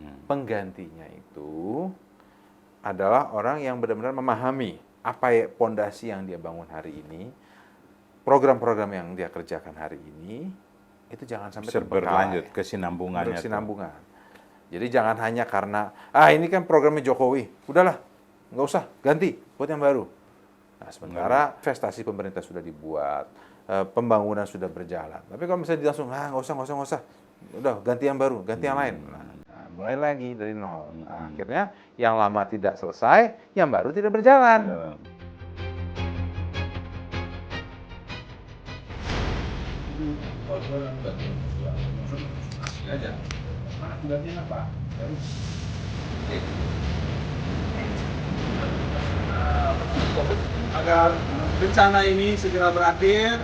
Penggantinya itu adalah orang yang benar-benar memahami apa ya pondasi yang dia bangun hari ini, program-program yang dia kerjakan hari ini, itu jangan sampai Berlanjut terbengkalai, kesinambungannya tuh. berkesinambungan. Jadi jangan hanya karena, ini kan programnya Jokowi, udahlah, nggak usah, ganti, buat yang baru. Nah, sementara investasi pemerintah sudah dibuat, pembangunan sudah berjalan. Tapi kalau misalnya langsung, nggak usah, udah ganti yang baru, ganti yang lain. Nah, mulai lagi dari nol. Nah, akhirnya yang lama tidak selesai, yang baru tidak berjalan. Agar bencana ini segera berakhir.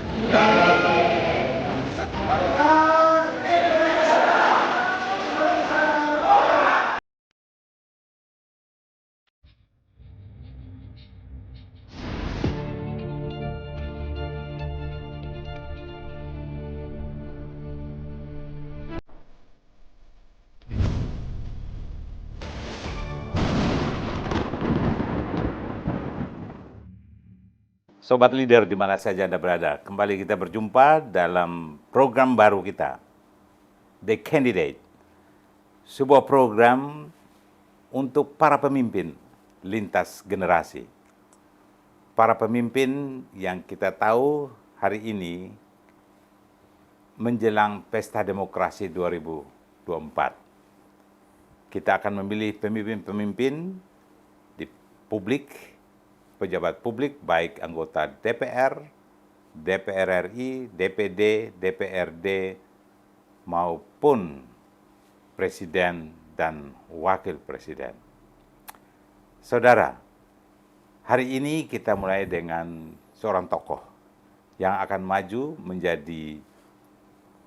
Sobat Leader di mana saja Anda berada, kembali kita berjumpa dalam program baru kita, The Candidate. Sebuah program untuk para pemimpin lintas generasi. Para pemimpin yang kita tahu hari ini menjelang Pesta Demokrasi 2024. Kita akan memilih pemimpin-pemimpin di publik, pejabat publik, baik anggota DPR, DPR RI, DPD, DPRD, maupun presiden dan wakil presiden. Saudara, hari ini kita mulai dengan seorang tokoh yang akan maju menjadi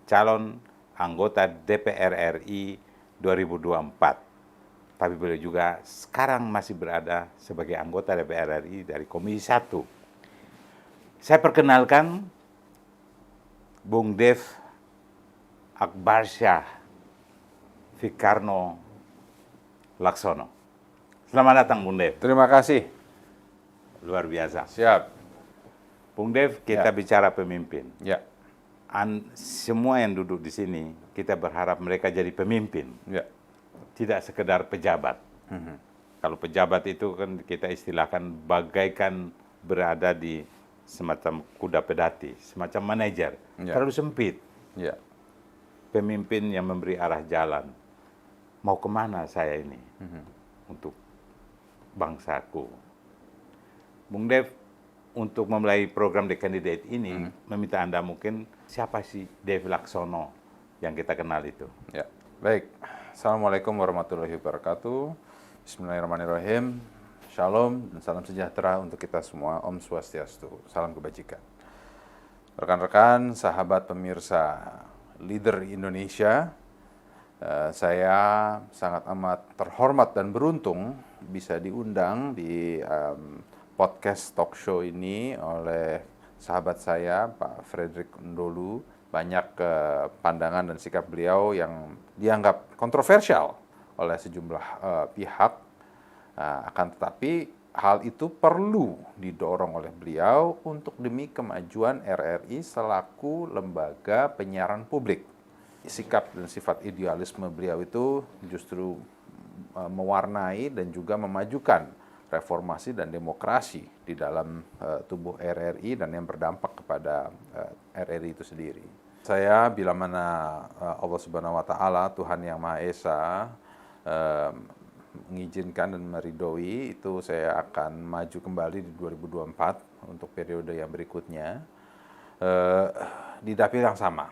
calon anggota DPR RI 2024. Tapi beliau juga sekarang masih berada sebagai anggota DPR RI dari Komisi 1. Saya perkenalkan Bung Dev Akbarsyah Fikarno Laksono. Selamat datang Bung Dev. Terima kasih. Luar biasa. Siap. Bung Dev, kita bicara pemimpin. Ya. Semua yang duduk di sini, kita berharap mereka jadi pemimpin. Ya. Tidak sekedar pejabat. Kalau pejabat itu kan kita istilahkan bagaikan berada di semacam kuda pedati, semacam manajer, terlalu sempit. Ya. Pemimpin yang memberi arah jalan. Mau kemana saya ini untuk bangsaku? Bung Dev, untuk memulai program The Candidate ini, meminta Anda mungkin siapa sih Dev Laksono yang kita kenal itu? Ya. Baik. Assalamualaikum warahmatullahi wabarakatuh. Bismillahirrahmanirrahim. Shalom dan salam sejahtera untuk kita semua. Om Swastiastu. Salam kebajikan. Rekan-rekan, sahabat pemirsa Leader Indonesia, saya sangat amat terhormat dan beruntung bisa diundang di podcast talk show ini oleh sahabat saya, Pak Frederick Ndolu. Banyak pandangan dan sikap beliau yang dianggap kontroversial oleh sejumlah pihak, akan tetapi hal itu perlu didorong oleh beliau untuk demi kemajuan RRI selaku lembaga penyiaran publik. Sikap dan sifat idealisme beliau itu justru mewarnai dan juga memajukan reformasi dan demokrasi di dalam tubuh RRI dan yang berdampak kepada RRI itu sendiri. Saya bila mana Allah Subhanahu wa taala, Tuhan yang Maha Esa, mengizinkan dan meridhoi, itu saya akan maju kembali di 2024 untuk periode yang berikutnya di dapil yang sama.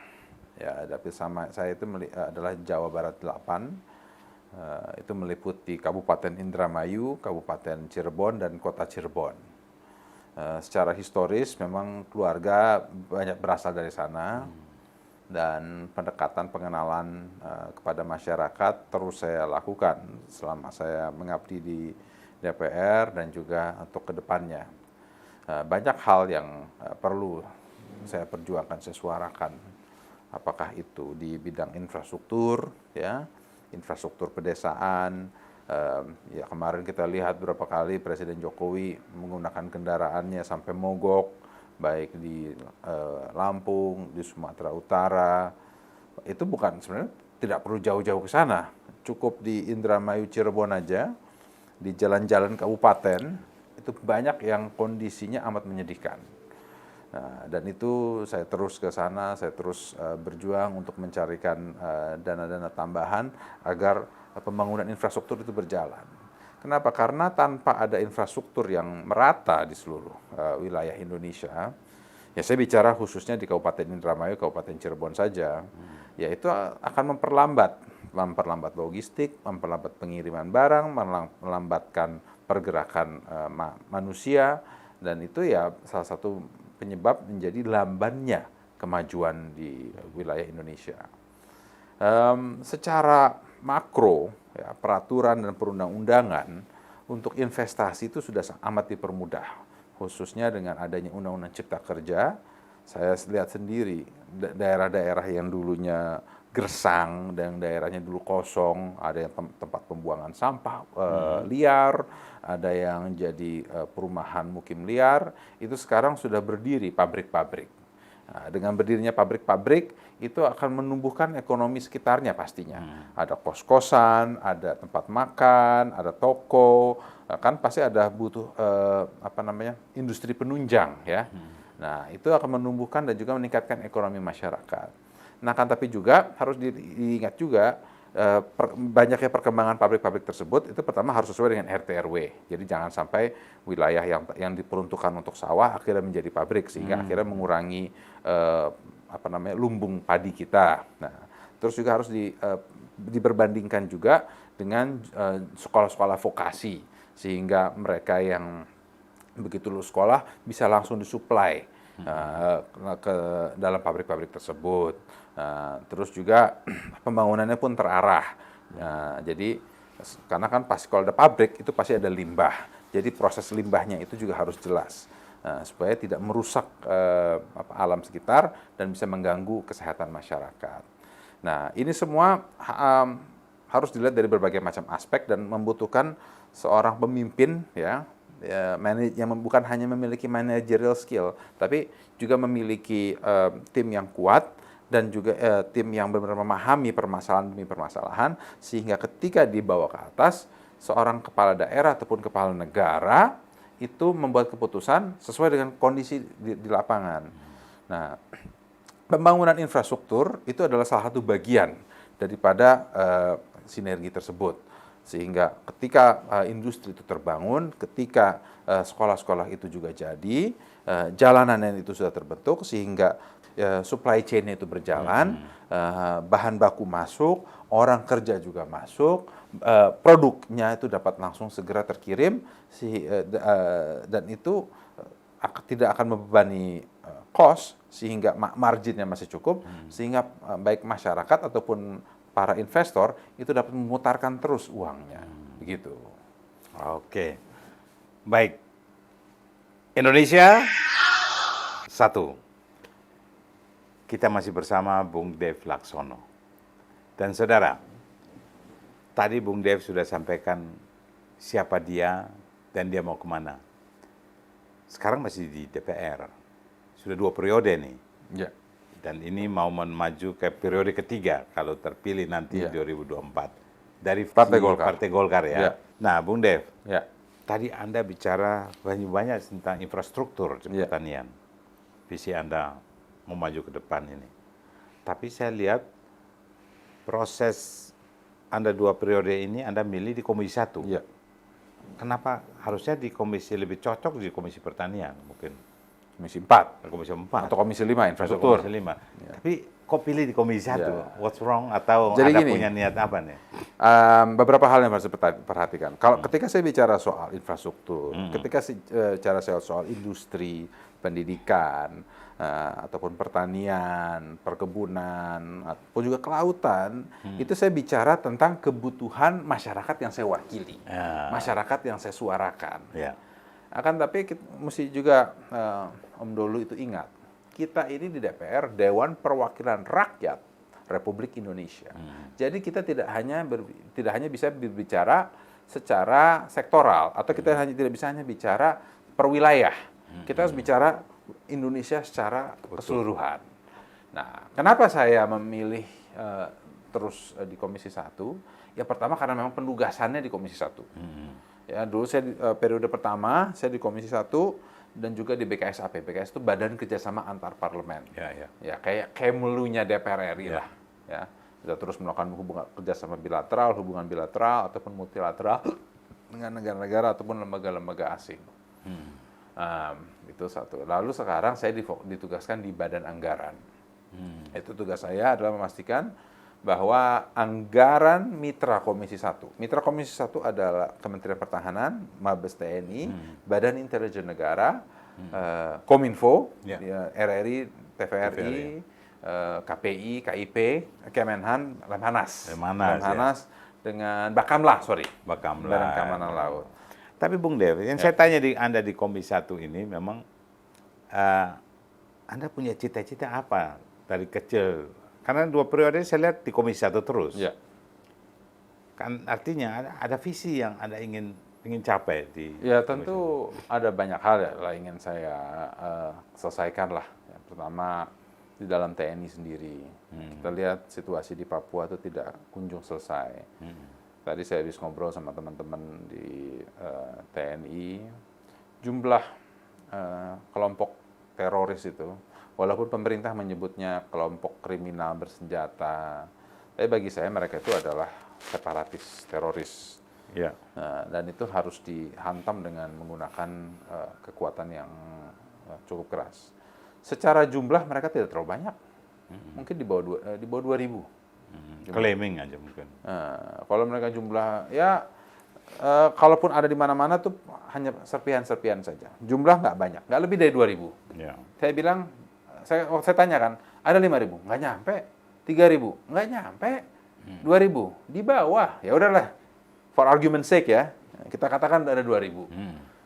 Ya, dapil sama saya itu adalah Jawa Barat 8. Itu meliputi Kabupaten Indramayu, Kabupaten Cirebon, dan Kota Cirebon. Secara historis memang keluarga banyak berasal dari sana, dan pendekatan pengenalan kepada masyarakat terus saya lakukan selama saya mengabdi di DPR dan juga untuk kedepannya. Banyak hal yang perlu saya perjuangkan, saya suarakan, apakah itu di bidang infrastruktur, ya, infrastruktur pedesaan. Ya kemarin kita lihat berapa kali Presiden Jokowi menggunakan kendaraannya sampai mogok, baik di Lampung, di Sumatera Utara. Itu bukan, sebenarnya tidak perlu jauh-jauh ke sana, cukup di Indramayu Cirebon aja, di jalan-jalan kabupaten itu banyak yang kondisinya amat menyedihkan. Nah, dan itu saya terus ke sana, saya terus berjuang untuk mencarikan dana-dana tambahan agar pembangunan infrastruktur itu berjalan. Kenapa? Karena tanpa ada infrastruktur yang merata di seluruh wilayah Indonesia, ya saya bicara khususnya di Kabupaten Indramayu, Kabupaten Cirebon saja, ya itu akan memperlambat logistik, memperlambat pengiriman barang, melambatkan pergerakan manusia, dan itu ya salah satu penyebab menjadi lambannya kemajuan di wilayah Indonesia. Secara makro, ya, peraturan dan perundang-undangan untuk investasi itu sudah amat dipermudah, khususnya dengan adanya Undang-Undang Cipta Kerja. Saya lihat sendiri daerah-daerah yang dulunya gersang dan daerahnya dulu kosong, ada yang tempat pembuangan sampah liar, ada yang jadi perumahan mukim liar, itu sekarang sudah berdiri pabrik-pabrik. Nah, dengan berdirinya pabrik-pabrik itu akan menumbuhkan ekonomi sekitarnya pastinya. Ada kos-kosan, ada tempat makan, ada toko, kan pasti ada butuh industri penunjang ya. Nah, itu akan menumbuhkan dan juga meningkatkan ekonomi masyarakat. Nah, kan tapi juga harus diingat juga banyaknya perkembangan pabrik-pabrik tersebut itu pertama harus sesuai dengan RT RW. Jadi jangan sampai wilayah yang diperuntukkan untuk sawah akhirnya menjadi pabrik sehingga akhirnya mengurangi lumbung padi kita. Nah, terus juga harus diperbandingkan juga dengan sekolah-sekolah vokasi sehingga mereka yang begitu lulus sekolah bisa langsung disuplai ke dalam pabrik-pabrik tersebut. Terus juga pembangunannya pun terarah. Jadi karena kan pasti kalau ada pabrik itu pasti ada limbah. Jadi proses limbahnya itu juga harus jelas supaya tidak merusak alam sekitar dan bisa mengganggu kesehatan masyarakat. Nah, ini semua harus dilihat dari berbagai macam aspek dan membutuhkan seorang pemimpin yang bukan hanya memiliki managerial skill, tapi juga memiliki tim yang kuat dan juga tim yang benar-benar memahami permasalahan demi permasalahan, sehingga ketika dibawa ke atas, seorang kepala daerah ataupun kepala negara itu membuat keputusan sesuai dengan kondisi di lapangan. Nah, pembangunan infrastruktur itu adalah salah satu bagian daripada sinergi tersebut. Sehingga ketika industri itu terbangun, ketika sekolah-sekolah itu juga jadi, jalanan itu sudah terbentuk, sehingga supply chain-nya itu berjalan, bahan baku masuk, orang kerja juga masuk, produknya itu dapat langsung segera terkirim, dan itu tidak akan membebani cost, sehingga marginnya masih cukup, sehingga baik masyarakat ataupun para investor itu dapat memutarkan terus uangnya, begitu. Oke, baik. Indonesia satu. Kita masih bersama Bung Dev Laksono. Dan saudara, tadi Bung Dev sudah sampaikan siapa dia dan dia mau kemana. Sekarang masih di DPR. Sudah 2 periode nih. Ya. Dan ini mau maju ke periode ketiga kalau terpilih nanti 2024. Dari Partai Golkar ya. Ya. Nah, Bung Dev, tadi Anda bicara banyak tentang infrastruktur pertanian. Visi Anda mau maju ke depan ini. Tapi saya lihat proses Anda 2 periode ini Anda milih di Komisi 1. Ya. Kenapa harusnya di komisi lebih cocok di Komisi Pertanian mungkin? Komisi 4. Komisi 4. Atau Komisi 5 infrastruktur. Komisi 5. Ya. Tapi kok pilih di Komisi 1? What's wrong? Atau jadi ada gini, punya niat apa nih? Beberapa hal yang harus diperhatikan. Kalau ketika saya bicara soal infrastruktur, ketika saya bicara soal industri, pendidikan, ataupun pertanian, perkebunan, ataupun juga kelautan, itu saya bicara tentang kebutuhan masyarakat yang saya wakili, masyarakat yang saya suarakan. Akan tapi kita mesti juga Om Dolu itu ingat, kita ini di DPR Dewan Perwakilan Rakyat Republik Indonesia. Jadi kita tidak hanya bisa berbicara secara sektoral atau kita tidak bisa hanya bicara per wilayah. Kita harus bicara Indonesia secara keseluruhan. Nah, kenapa saya memilih terus di Komisi 1? Ya pertama karena memang penugasannya di Komisi 1. Ya, dulu saya periode pertama saya di Komisi 1 dan juga di BKSAP. BKS itu Badan Kerjasama Antar Parlemen. Ya kayak Kemlunya DPR RI lah. Ya, kita terus melakukan kerjasama bilateral, hubungan bilateral ataupun multilateral dengan negara-negara ataupun lembaga-lembaga asing. Itu satu. Lalu sekarang saya ditugaskan di Badan Anggaran. Itu tugas saya adalah memastikan bahwa anggaran mitra Komisi 1. Mitra Komisi 1 adalah Kementerian Pertahanan, Mabes TNI, Badan Intelijen Negara, Kominfo, RRI, TVRI, KPI, KIP, Kemenhan, Lemhanas, dengan Badan Keamanan Laut. Tapi Bung Dev, yang saya tanya Anda di Komisi 1 ini memang Anda punya cita-cita apa dari kecil? Karena 2 periode saya lihat di Komisi 1 terus. Ya. Kan artinya ada visi yang Anda ingin capai di. Ya tentu ada banyak hal yang ingin saya selesaikan lah. Yang pertama di dalam TNI sendiri. Kita lihat situasi di Papua itu tidak kunjung selesai. Tadi saya habis ngobrol sama teman-teman di TNI, jumlah kelompok teroris itu, walaupun pemerintah menyebutnya kelompok kriminal bersenjata, tapi bagi saya mereka itu adalah separatis teroris. Ya. Dan itu harus dihantam dengan menggunakan kekuatan yang cukup keras. Secara jumlah mereka tidak terlalu banyak, mungkin di bawah 2.000. Claiming aja mungkin. Kalau mereka jumlah, ya kalaupun ada di mana-mana tuh hanya serpihan-serpihan saja. Jumlah nggak banyak, nggak lebih dari 2.000. Ya. Saya bilang, saya tanyakan, ada 5.000? Nggak nyampe. 3.000? Nggak nyampe. 2.000? Di bawah. Ya udahlah, for argument sake ya, kita katakan ada 2.000.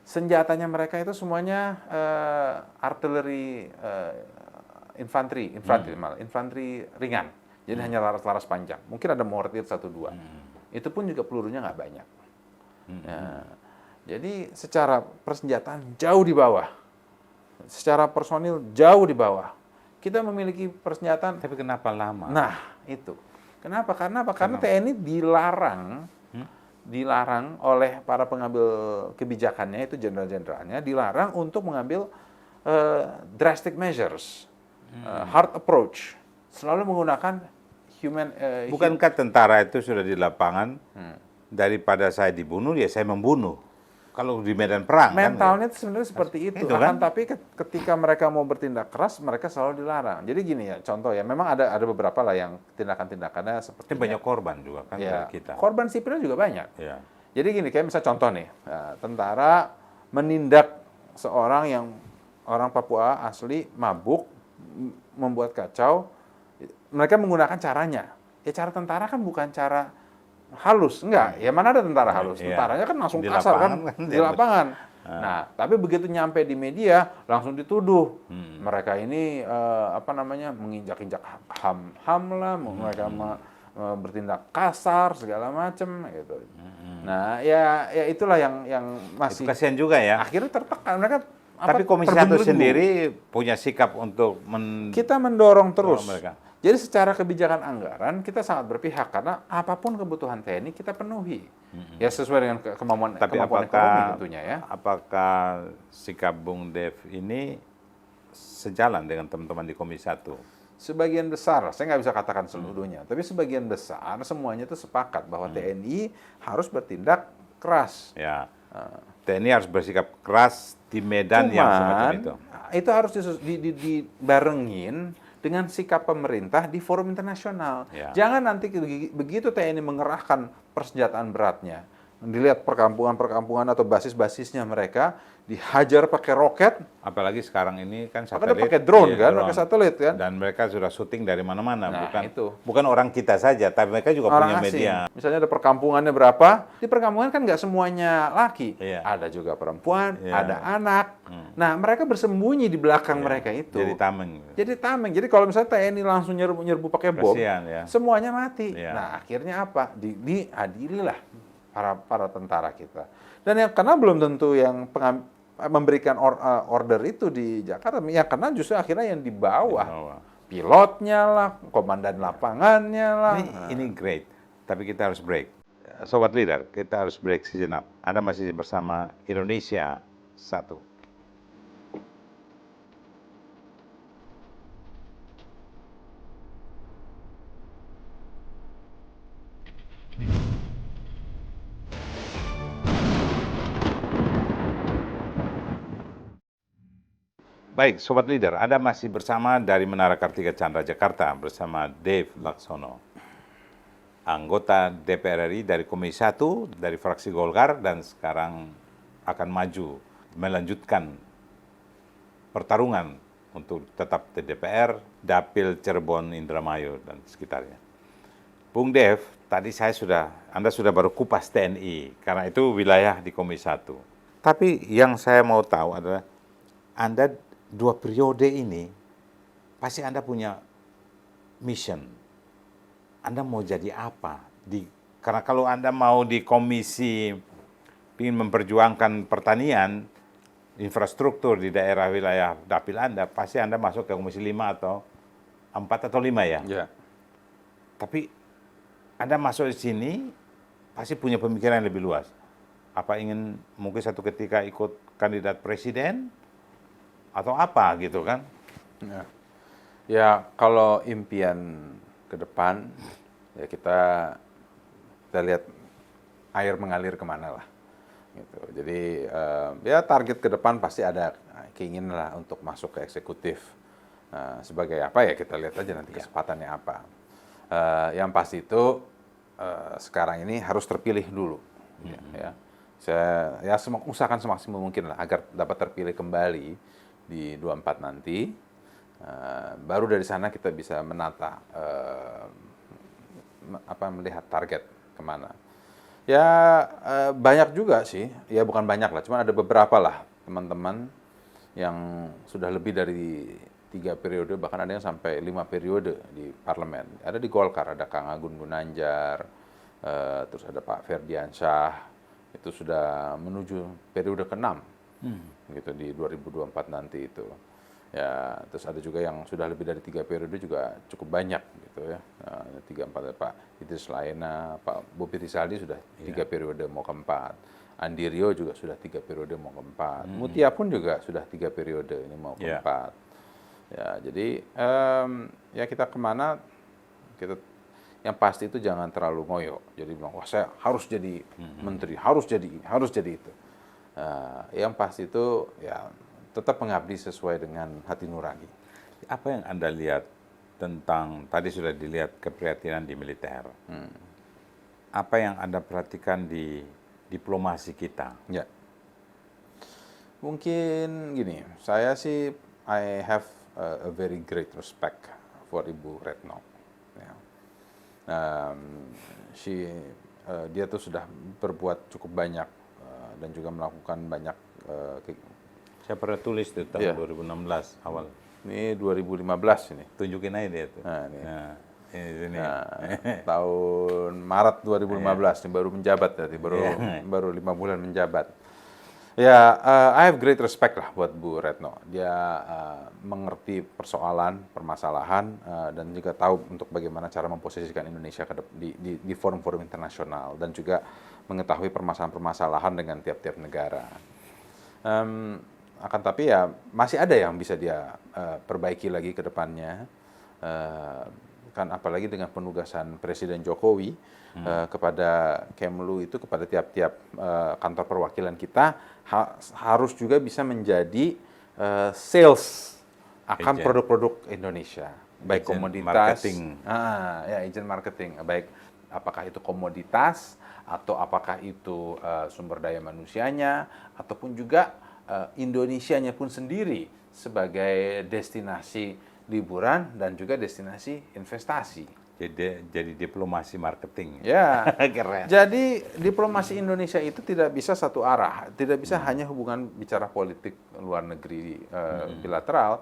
Senjatanya mereka itu semuanya artileri, infanteri ringan. Jadi hanya laras-laras panjang. Mungkin ada mortir 1-2. Itu pun juga pelurunya nggak banyak. Jadi secara persenjataan jauh di bawah. Secara personil jauh di bawah. Kita memiliki persenjataan. Tapi kenapa lama? Nah, itu. Kenapa? Karena TNI dilarang oleh para pengambil kebijakannya, itu jenderal-jenderalnya, dilarang untuk mengambil drastic measures, hard approach. Selalu menggunakan Bukankah tentara itu sudah di lapangan, daripada saya dibunuh, ya saya membunuh. Kalau di medan perang mentalnya itu sebenarnya seperti itu kan? Tapi ketika mereka mau bertindak keras, mereka selalu dilarang. Jadi gini ya, contoh ya, memang ada beberapa lah yang tindakan-tindakannya seperti banyak korban juga kan ya, kita. Korban sipilnya juga banyak. Ya. Jadi gini, kayak misalnya contoh nih, tentara menindak orang Papua asli mabuk, membuat kacau, mereka menggunakan caranya. Ya cara tentara kan bukan cara halus, enggak. Ya mana ada tentara halus? Tentaranya kan langsung kasar kan di lapangan. Nah, tapi begitu nyampe di media langsung dituduh mereka ini menginjak-injak HAM lah, mereka bertindak kasar segala macam gitu. Nah, ya itulah yang masih. Itu kasihan juga ya. Akhirnya tertekan mereka. Tapi Komisi 1 sendiri punya sikap untuk kita mendorong terus. Mereka. Jadi secara kebijakan anggaran kita sangat berpihak karena apapun kebutuhan TNI kita penuhi. Ya sesuai dengan kemampuan ekonomi tentunya ya. Apakah sikap Bung Dev ini sejalan dengan teman-teman di Komisi 1? Sebagian besar, saya nggak bisa katakan seluruhnya, tapi sebagian besar semuanya itu sepakat bahwa TNI harus bertindak keras. Ya. TNI harus bersikap keras di medan yang semacam itu. Itu harus dibarengin dengan sikap pemerintah di forum internasional. Ya. Jangan nanti begitu TNI mengerahkan persenjataan beratnya, dilihat perkampungan-perkampungan atau basis-basisnya mereka dihajar pakai roket, Apalagi sekarang ini kan makanya satelit. pakai drone iya, kan, drone. pakai satelit kan. Dan mereka sudah syuting dari mana-mana, Nah, bukan itu. bukan orang kita saja, tapi mereka juga punya Orang asing. media. Misalnya ada perkampungannya berapa, di perkampungan kan nggak semuanya laki. Iya. Ada juga perempuan, Iya. ada anak. Nah, mereka bersembunyi di belakang mereka itu. Jadi tameng. Jadi tameng. Jadi kalau misalnya TNI langsung nyerbu pakai bom, Kasihan, ya. semuanya mati. Iya. Nah, akhirnya apa? Diadililah para tentara kita. Dan yang karena belum tentu yang memberikan order itu di Jakarta, ya karena justru akhirnya yang di bawah. Pilotnya lah, komandan lapangannya lah. Ini great, tapi kita harus break. Sobat Leader, kita harus break sejenak. Anda masih bersama Indonesia Satu. Baik, Sobat Leader, Anda masih bersama dari Menara Kartika Chandra, Jakarta, bersama Dave Laksono, anggota DPR RI dari Komisi 1, dari fraksi Golkar, dan sekarang akan maju, melanjutkan pertarungan untuk tetap di DPR, Dapil Cirebon, Indramayu, dan sekitarnya. Bung Dev, tadi Anda sudah baru kupas TNI, karena itu wilayah di Komisi 1. Tapi yang saya mau tahu adalah, Anda 2 periode ini, pasti Anda punya mission. Anda mau jadi apa? Karena kalau Anda mau di komisi, ingin memperjuangkan pertanian, infrastruktur di daerah wilayah dapil Anda, pasti Anda masuk ke komisi 5 atau 4 atau 5 ya? Ya. Tapi Anda masuk di sini, pasti punya pemikiran yang lebih luas. Apa ingin mungkin satu ketika ikut kandidat presiden? Atau apa gitu kan? Ya, kalau impian ke depan, ya kita lihat air mengalir kemana lah. Gitu. Jadi ya target ke depan pasti ada keinginan lah untuk masuk ke eksekutif. Sebagai apa ya kita lihat aja nanti kesempatannya apa. Yang pasti itu sekarang ini harus terpilih dulu. Ya. Saya usahakan semaksimal mungkin lah agar dapat terpilih kembali di 24 nanti, baru dari sana kita bisa menata, melihat target kemana. Ya banyak juga sih, ya bukan banyak lah, cuma ada beberapa lah teman-teman yang sudah lebih dari 3 periode, bahkan ada yang sampai 5 periode di parlemen. Ada di Golkar, ada Kang Agun Gunanjar, terus ada Pak Ferdiansyah, itu sudah menuju periode ke-6. Gitu di 2024 nanti itu. Ya, terus ada juga yang sudah lebih dari 3 periode juga cukup banyak gitu ya. 3-4 Pak Idris Laena, Pak Bobi Rizaldi sudah 3 periode mau ke-4. Andi Ryo juga sudah 3 periode mau ke-4. Mutia pun juga sudah 3 periode ini mau ke-4. Ya, jadi ya kita kemana yang pasti itu jangan terlalu ngoyo. Jadi bilang, wah saya harus jadi menteri, harus jadi itu. Yang pasti itu ya tetap mengabdi sesuai dengan hati nurani. Apa yang Anda lihat tentang, tadi sudah dilihat keprihatinan di militer. Apa yang Anda perhatikan di diplomasi kita? Ya. Mungkin gini, saya sih I have a very great respect for Ibu Retno. Ya. Dia tuh sudah berbuat cukup banyak dan juga melakukan banyak. Saya pernah tulis di tahun 2016 awal. Ini 2015 ini. Tunjukin aja dia tuh. Nah, ini. Ini. Tahun Maret 2015 ini baru menjabat tadi, baru 5 bulan menjabat. Ya, I have great respect lah buat Bu Retno. Dia mengerti permasalahan, dan juga tahu untuk bagaimana cara memposisikan Indonesia di forum-forum internasional, dan juga mengetahui permasalahan-permasalahan dengan tiap-tiap negara. Akan tapi ya masih ada yang bisa dia perbaiki lagi ke depannya. Kan apalagi dengan penugasan Presiden Jokowi kepada Kemlu itu, kepada tiap-tiap kantor perwakilan kita harus juga bisa menjadi sales akan produk-produk Indonesia, baik agent komoditas, marketing. agent marketing, baik apakah itu komoditas atau apakah itu sumber daya manusianya, ataupun juga Indonesianya pun sendiri sebagai destinasi liburan dan juga destinasi investasi. Jadi diplomasi marketing. Ya, Keren. jadi diplomasi Indonesia itu tidak bisa satu arah, tidak bisa hanya hubungan bicara politik luar negeri bilateral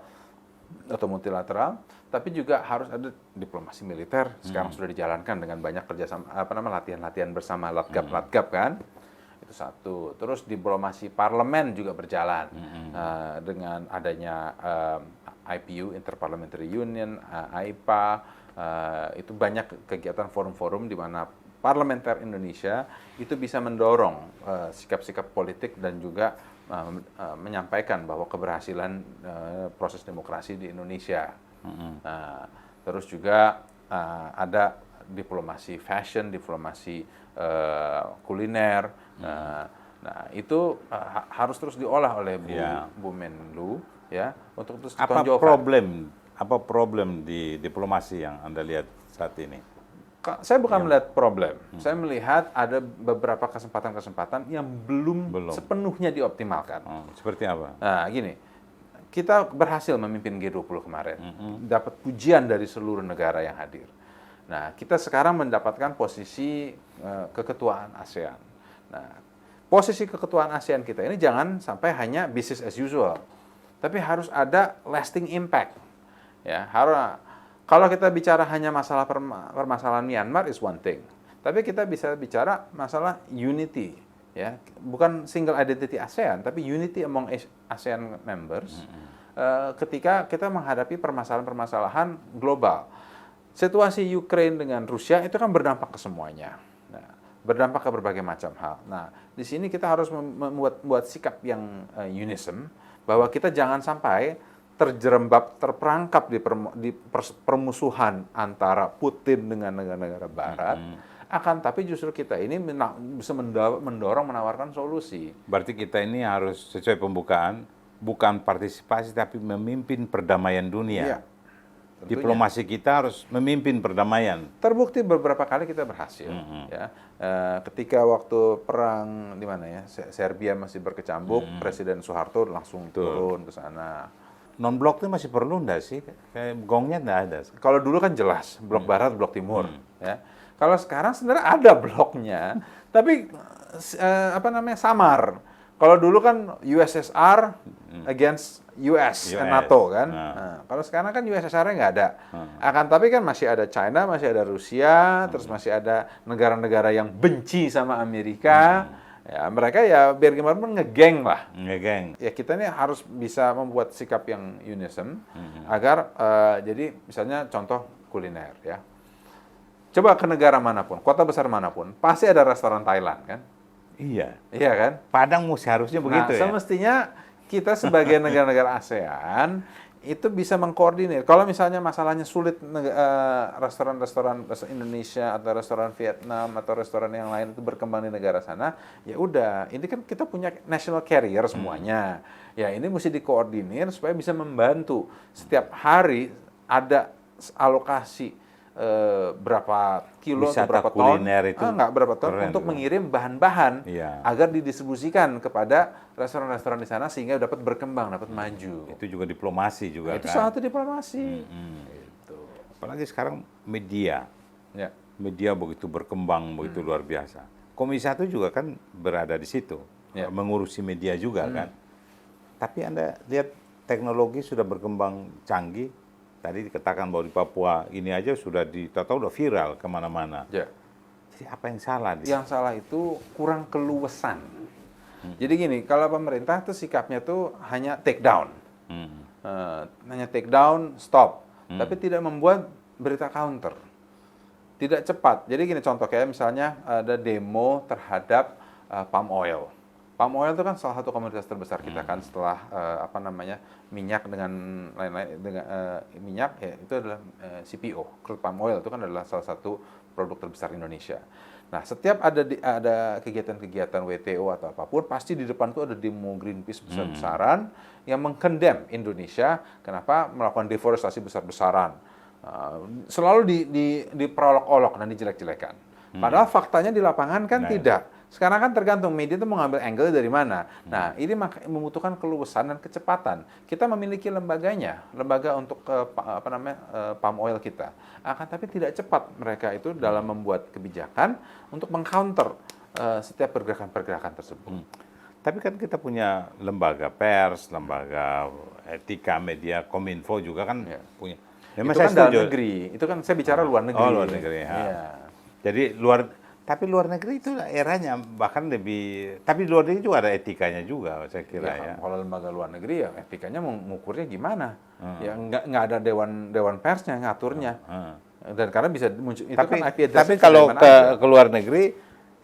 atau multilateral, tapi juga harus ada diplomasi militer. Sekarang sudah dijalankan dengan banyak kerjasama, latihan-latihan bersama latgab kan. Itu satu. Terus diplomasi parlemen juga berjalan dengan adanya IPU, Interparliamentary Union, AIPA. Itu banyak kegiatan forum-forum di mana parlementer Indonesia itu bisa mendorong sikap-sikap politik dan juga menyampaikan bahwa keberhasilan proses demokrasi di Indonesia. Terus juga ada diplomasi fashion, diplomasi kuliner. Nah, itu harus terus diolah oleh Bu Menlu ya untuk terus ditonjolkan. Apa problem di diplomasi yang Anda lihat saat ini? Saya bukan melihat problem. Saya melihat ada beberapa kesempatan-kesempatan yang belum sepenuhnya dioptimalkan. Seperti apa? Nah, gini. Kita berhasil memimpin G20 kemarin. Dapat pujian dari seluruh negara yang hadir. Nah, kita sekarang mendapatkan posisi keketuaan ASEAN. Nah, posisi keketuaan ASEAN kita ini jangan sampai hanya business as usual. Tapi harus ada lasting impact. Ya, kalau kita bicara hanya masalah permasalahan Myanmar is one thing, tapi kita bisa bicara masalah unity, ya, bukan single identity ASEAN, tapi unity among ASEAN members. Ketika kita menghadapi permasalahan-permasalahan global, situasi Ukraine dengan Rusia itu kan berdampak ke semuanya, berdampak ke berbagai macam hal. Nah, di sini kita harus membuat sikap yang unison bahwa kita jangan sampai terjerembab, terperangkap di permusuhan antara Putin dengan negara-negara Barat, tapi justru kita ini bisa mendorong, menawarkan solusi. Berarti kita ini harus sesuai pembukaan, bukan partisipasi, tapi memimpin perdamaian dunia. Iya, diplomasi kita harus memimpin perdamaian. Terbukti beberapa kali kita berhasil. Ya. Ketika waktu perang di mana ya, Serbia masih berkecambuk, Presiden Soeharto langsung turun ke sana. Non-blok itu masih perlu enggak sih? Kayak gongnya enggak ada. Kalau dulu kan jelas, blok barat, blok timur. Ya. Kalau sekarang sebenarnya ada bloknya, tapi samar. Kalau dulu kan USSR against US and NATO kan. Nah, kalau sekarang kan USSR-nya nggak ada. Tapi kan masih ada China, masih ada Rusia, terus masih ada negara-negara yang benci sama Amerika. Ya, mereka ya biar gimana pun ngegeng lah. Ngegeng. Ya kita ini harus bisa membuat sikap yang unison agar jadi misalnya contoh kuliner ya. Coba ke negara manapun, kota besar manapun, pasti ada restoran Thailand kan? Iya. Iya kan? Padang seharusnya begitu ya. Semestinya kita sebagai negara-negara ASEAN itu bisa mengkoordinir. Kalau misalnya masalahnya sulit restoran-restoran Indonesia atau restoran Vietnam atau restoran yang lain itu berkembang di negara sana, ya udah, ini kan kita punya national carrier semuanya. Ya ini mesti dikoordinir supaya bisa membantu. Setiap hari ada alokasi berapa kilo atau berapa ton, berapa ton untuk mengirim bahan-bahan agar didistribusikan kepada restoran-restoran di sana sehingga dapat berkembang, dapat maju. Itu juga diplomasi juga itu kan. Itu suatu diplomasi. Gitu. Apalagi sekarang media, media begitu berkembang, begitu luar biasa. Komisi 1 juga kan berada di situ, mengurusi media juga kan. Tapi Anda lihat teknologi sudah berkembang canggih. Tadi dikatakan bahwa di Papua ini aja sudah udah viral kemana-mana. Ya. Jadi apa yang salah? Yang salah itu kurang keluasan. Jadi gini, kalau pemerintah tuh sikapnya tuh hanya take down, hanya take down, stop, tapi tidak membuat berita counter, tidak cepat. Jadi gini contoh kayak misalnya ada demo terhadap palm oil. Palm oil itu kan salah satu komoditas terbesar kita kan setelah minyak dengan lain-lain dengan minyak ya itu adalah CPO, crude palm oil itu kan adalah salah satu produk terbesar Indonesia. Nah, setiap ada kegiatan-kegiatan WTO atau apapun pasti di depan itu ada demo Greenpeace besar-besaran yang mengkondem Indonesia kenapa melakukan deforestasi besar-besaran. Selalu diperolok-olok dan dijelek-jelekan. Padahal faktanya di lapangan kan Nah, tidak. Sekarang kan tergantung media itu mau ngambil angle dari mana. Nah, ini membutuhkan keluasan dan kecepatan. Kita memiliki lembaganya, lembaga untuk palm oil kita. Akan tapi tidak cepat mereka itu dalam membuat kebijakan untuk mengcounter setiap pergerakan-pergerakan tersebut. Tapi kan kita punya lembaga pers, lembaga etika media, Kominfo juga kan Ya. punya. Itu Memang kan saya dalam setuju. negeri. Itu kan saya bicara luar negeri. Oh, luar negeri. Ya. Iya. Jadi tapi luar negeri itu eranya bahkan lebih. Tapi luar negeri juga ada etikanya juga, saya kira ya. Kalau lembaga luar negeri ya etikanya mengukurnya gimana? Ya nggak ada dewan persnya ngaturnya. Dan karena bisa muncul itu Tapi kan IP address tapi bisa kalau dari mana aja. ke luar negeri,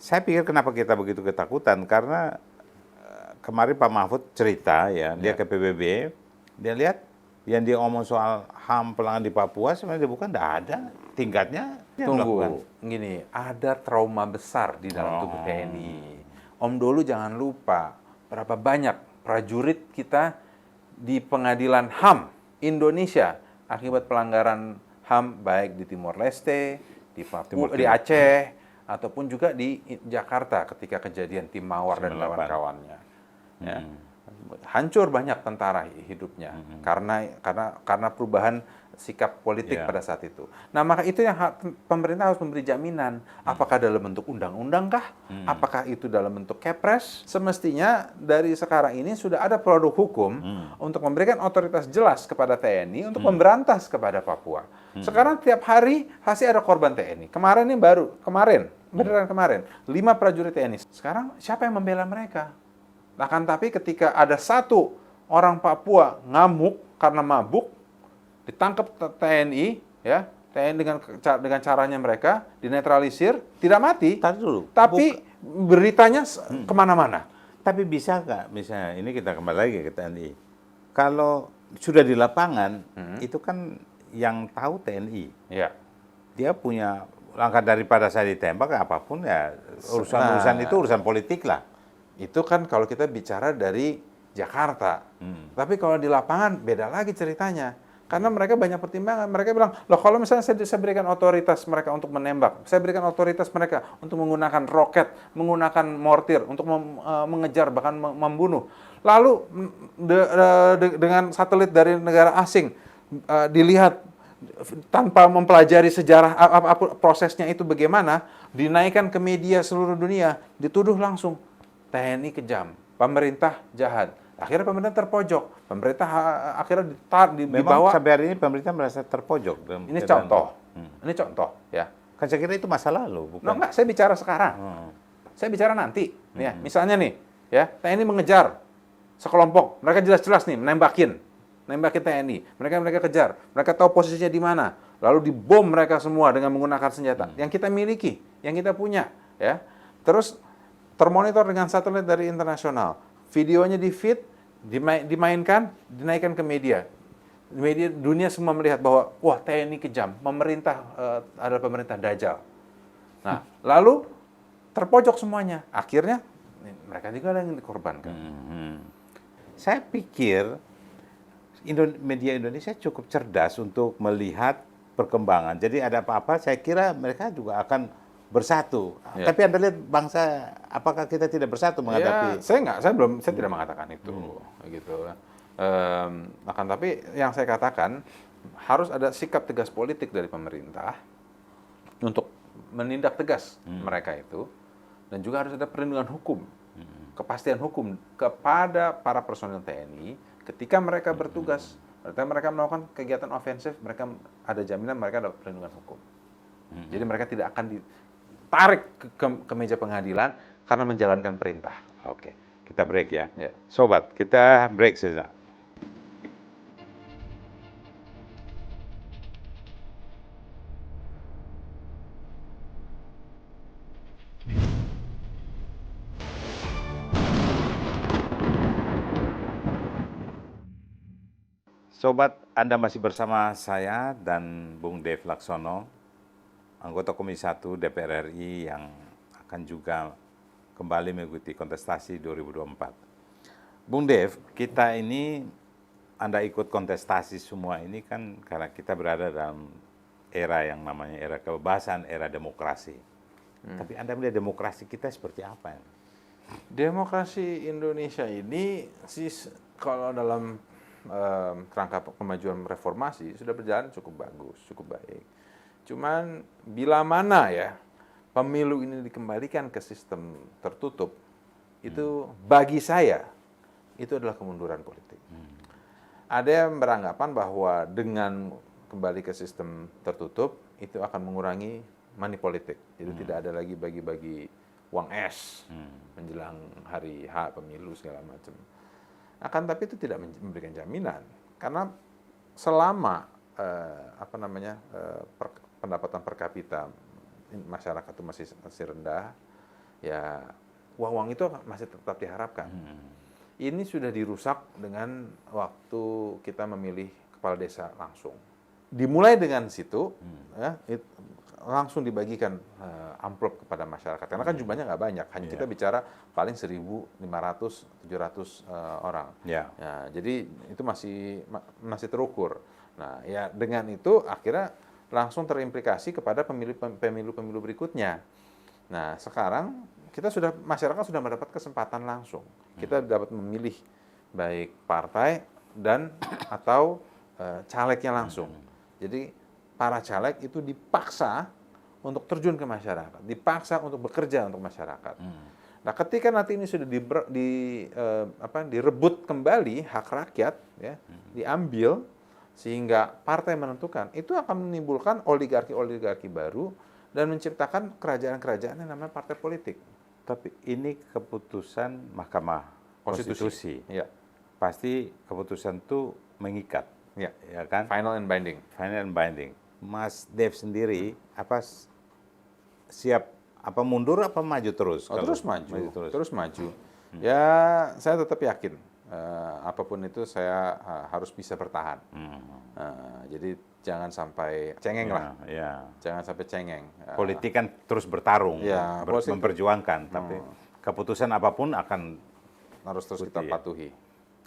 saya pikir kenapa kita begitu ketakutan karena kemarin Pak Mahfud cerita ya, dia ke PBB, dia lihat yang dia omong soal HAM pelanggan di Papua sebenarnya bukan tidak ada tingkatnya. Dia melakukan. Tunggu, gini, ada trauma besar di dalam tubuh TNI. Om Dolu jangan lupa berapa banyak prajurit kita di pengadilan HAM Indonesia akibat pelanggaran HAM baik di Timor Leste, di Papua, di Aceh, ataupun juga di Jakarta ketika kejadian Tim Mawar dan 98. kawan-kawannya. Ya. Hancur banyak tentara hidupnya karena perubahan sikap politik pada saat itu. Nah, maka itu yang pemerintah harus memberi jaminan. Apakah dalam bentuk undang-undang kah? Apakah itu dalam bentuk kepres? Semestinya dari sekarang ini sudah ada produk hukum untuk memberikan otoritas jelas kepada TNI untuk memberantas kepada Papua. Sekarang tiap hari pasti ada korban TNI. Beneran kemarin, 5 prajurit TNI. Sekarang siapa yang membela mereka? Akan tapi ketika ada satu orang Papua ngamuk karena mabuk, ditangkap TNI, ya TNI dengan caranya mereka dinetralisir, tidak mati, Tadi dulu. tapi beritanya kemana-mana. Tapi bisa nggak, misalnya ini kita kembali lagi ke TNI. Kalau sudah di lapangan, itu kan yang tahu TNI. Ya. Dia punya langkah daripada saya ditembak apapun ya urusan itu urusan politik lah. Itu kan kalau kita bicara dari Jakarta. Tapi kalau di lapangan beda lagi ceritanya. Karena mereka banyak pertimbangan. Mereka bilang, loh kalau misalnya saya berikan otoritas mereka untuk menembak, saya berikan otoritas mereka untuk menggunakan roket, menggunakan mortir, untuk mengejar, bahkan membunuh. Lalu dengan satelit dari negara asing, dilihat tanpa mempelajari sejarah prosesnya itu bagaimana, dinaikkan ke media seluruh dunia, dituduh langsung, TNI kejam, pemerintah jahat. Akhirnya pemerintah terpojok. Pemerintah akhirnya Memang dibawa. sampai hari ini pemerintah merasa terpojok. Ini contoh. Ini contoh, ya. Kan saya kira itu masa lalu, bukan? Enggak, saya bicara sekarang. Saya bicara nanti. Ya, misalnya nih, ya, TNI mengejar sekelompok. Mereka jelas-jelas nih nembakin TNI. Mereka kejar. Mereka tahu posisinya di mana. Lalu dibom mereka semua dengan menggunakan senjata yang kita miliki, yang kita punya, ya. Terus termonitor dengan satelit dari internasional. Videonya di-feed, dimainkan, dinaikkan ke media. Media dunia semua melihat bahwa wah TNI kejam, pemerintah adalah pemerintah dajal. Nah, lalu terpojok semuanya. Akhirnya mereka juga ada yang dikorbankan. Saya pikir media Indonesia cukup cerdas untuk melihat perkembangan. Jadi ada apa-apa, saya kira mereka juga akan bersatu. Ya. Tapi Anda lihat bangsa, apakah kita tidak bersatu menghadapi? Ya, saya tidak mengatakan itu, gitu. Akan tapi yang saya katakan harus ada sikap tegas politik dari pemerintah untuk menindak tegas mereka itu, dan juga harus ada perlindungan hukum, kepastian hukum kepada para personil TNI ketika mereka bertugas, ketika mereka melakukan kegiatan ofensif, mereka ada jaminan mereka dapat perlindungan hukum. Jadi mereka tidak akan ditarik ke meja pengadilan karena menjalankan perintah. Oke, kita break ya. Ya. Sobat, kita break sejenak. Sobat, Anda masih bersama saya dan Bung Dev Laksono, anggota Komisi 1 DPR RI yang akan juga kembali mengikuti kontestasi 2024. Bung Dev, kita ini, Anda ikut kontestasi semua ini kan karena kita berada dalam era yang namanya era kebebasan, era demokrasi. Tapi Anda melihat demokrasi kita seperti apa? Demokrasi Indonesia ini sih kalau dalam kerangka kemajuan reformasi sudah berjalan cukup bagus, cukup baik. Cuman bila mana ya pemilu ini dikembalikan ke sistem tertutup, itu bagi saya itu adalah kemunduran politik. Ada yang beranggapan bahwa dengan kembali ke sistem tertutup itu akan mengurangi money politik. Jadi tidak ada lagi bagi-bagi uang es menjelang hari H pemilu segala macam. Akan tapi itu tidak memberikan jaminan karena selama pendapatan per kapita masyarakat itu masih rendah, ya uang itu masih tetap diharapkan. Ini sudah dirusak dengan waktu kita memilih kepala desa langsung. Dimulai dengan situ, ya, langsung dibagikan amplop kepada masyarakat. Karena kan jumlahnya nggak banyak, hanya kita bicara paling 1.500-700 orang. Ya, jadi itu masih terukur. Nah, ya dengan itu akhirnya langsung terimplikasi kepada pemilu-pemilu berikutnya. Nah, sekarang masyarakat sudah mendapat kesempatan langsung. Kita dapat memilih baik partai dan atau calegnya langsung. Jadi para caleg itu dipaksa untuk terjun ke masyarakat, dipaksa untuk bekerja untuk masyarakat. Nah, ketika nanti ini sudah direbut kembali hak rakyat, ya, diambil sehingga partai menentukan, itu akan menimbulkan oligarki-oligarki baru dan menciptakan kerajaan-kerajaan yang namanya partai politik. Tapi ini keputusan Mahkamah Konstitusi. Ya. Pasti keputusan itu mengikat. Ya kan? Final and binding. Final and binding. Mas Dev sendiri siap mundur apa maju terus? Terus maju. Ya, saya tetap yakin apapun itu saya harus bisa bertahan. Jadi jangan sampai cengeng lah. Jangan sampai cengeng. Politik kan terus bertarung, memperjuangkan, tapi keputusan apapun harus terus kita patuhi.